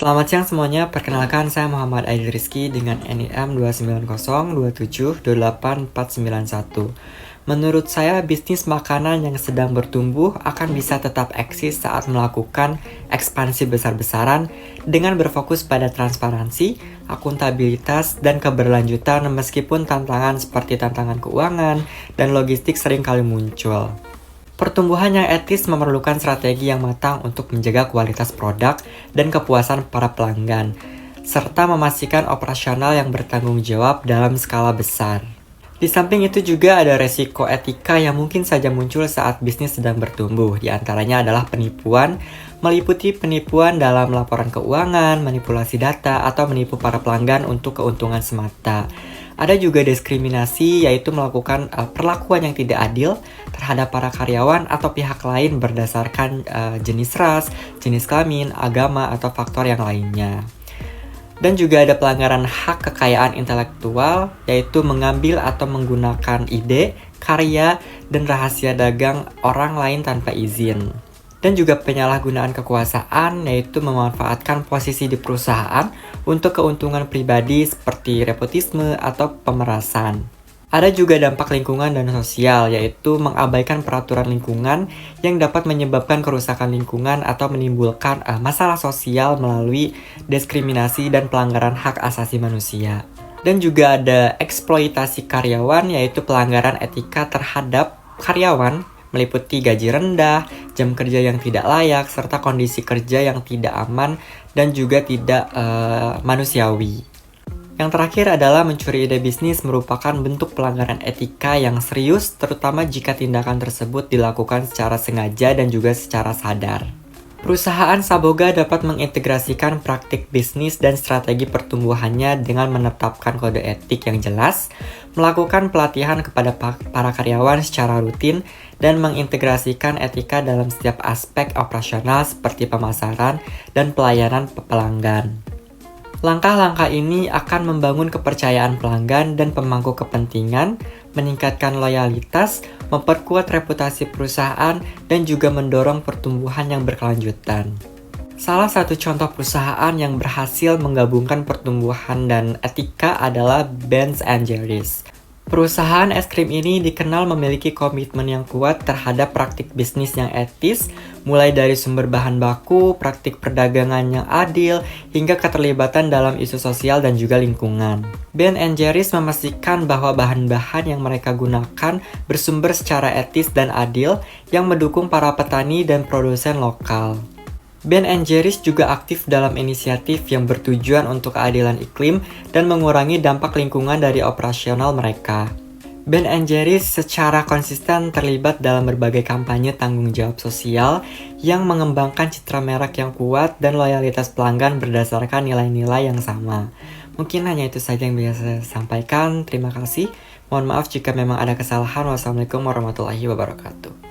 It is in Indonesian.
Selamat siang semuanya, perkenalkan saya Muhammad Aidil Rizky dengan NIM 29027284491. Menurut saya, bisnis makanan yang sedang bertumbuh akan bisa tetap eksis saat melakukan ekspansi besar-besaran dengan berfokus pada transparansi, akuntabilitas, dan keberlanjutan meskipun tantangan seperti tantangan keuangan dan logistik sering kali muncul. Pertumbuhan yang etis memerlukan strategi yang matang untuk menjaga kualitas produk dan kepuasan para pelanggan, serta memastikan operasional yang bertanggung jawab dalam skala besar. Di samping itu juga ada resiko etika yang mungkin saja muncul saat bisnis sedang bertumbuh. Di antaranya adalah penipuan, meliputi penipuan dalam laporan keuangan, manipulasi data, atau menipu para pelanggan untuk keuntungan semata. Ada juga diskriminasi, yaitu melakukan perlakuan yang tidak adil terhadap para karyawan atau pihak lain berdasarkan jenis ras, jenis kelamin, agama, atau faktor yang lainnya. Dan juga ada pelanggaran hak kekayaan intelektual, yaitu mengambil atau menggunakan ide, karya, dan rahasia dagang orang lain tanpa izin. Dan juga penyalahgunaan kekuasaan, yaitu memanfaatkan posisi di perusahaan untuk keuntungan pribadi seperti nepotisme atau pemerasan. Ada juga dampak lingkungan dan sosial, yaitu mengabaikan peraturan lingkungan yang dapat menyebabkan kerusakan lingkungan atau menimbulkan masalah sosial melalui diskriminasi dan pelanggaran hak asasi manusia. Dan juga ada eksploitasi karyawan, yaitu pelanggaran etika terhadap karyawan, meliputi gaji rendah, jam kerja yang tidak layak, serta kondisi kerja yang tidak aman dan juga tidak manusiawi. Yang terakhir adalah mencuri ide bisnis merupakan bentuk pelanggaran etika yang serius, terutama jika tindakan tersebut dilakukan secara sengaja dan juga secara sadar. Perusahaan Saboga dapat mengintegrasikan praktik bisnis dan strategi pertumbuhannya dengan menetapkan kode etik yang jelas, melakukan pelatihan kepada para karyawan secara rutin, dan mengintegrasikan etika dalam setiap aspek operasional seperti pemasaran dan pelayanan pelanggan. Langkah-langkah ini akan membangun kepercayaan pelanggan dan pemangku kepentingan, meningkatkan loyalitas, memperkuat reputasi perusahaan, dan juga mendorong pertumbuhan yang berkelanjutan. Salah satu contoh perusahaan yang berhasil menggabungkan pertumbuhan dan etika adalah Ben & Jerry's. Perusahaan es krim ini dikenal memiliki komitmen yang kuat terhadap praktik bisnis yang etis, mulai dari sumber bahan baku, praktik perdagangan yang adil, hingga keterlibatan dalam isu sosial dan juga lingkungan. Ben & Jerry's memastikan bahwa bahan-bahan yang mereka gunakan bersumber secara etis dan adil, yang mendukung para petani dan produsen lokal. Ben & Jerry's juga aktif dalam inisiatif yang bertujuan untuk keadilan iklim dan mengurangi dampak lingkungan dari operasional mereka. Ben & Jerry's secara konsisten terlibat dalam berbagai kampanye tanggung jawab sosial yang mengembangkan citra merek yang kuat dan loyalitas pelanggan berdasarkan nilai-nilai yang sama. Mungkin hanya itu saja yang bisa saya sampaikan. Terima kasih. Mohon maaf jika memang ada kesalahan. Wassalamualaikum warahmatullahi wabarakatuh.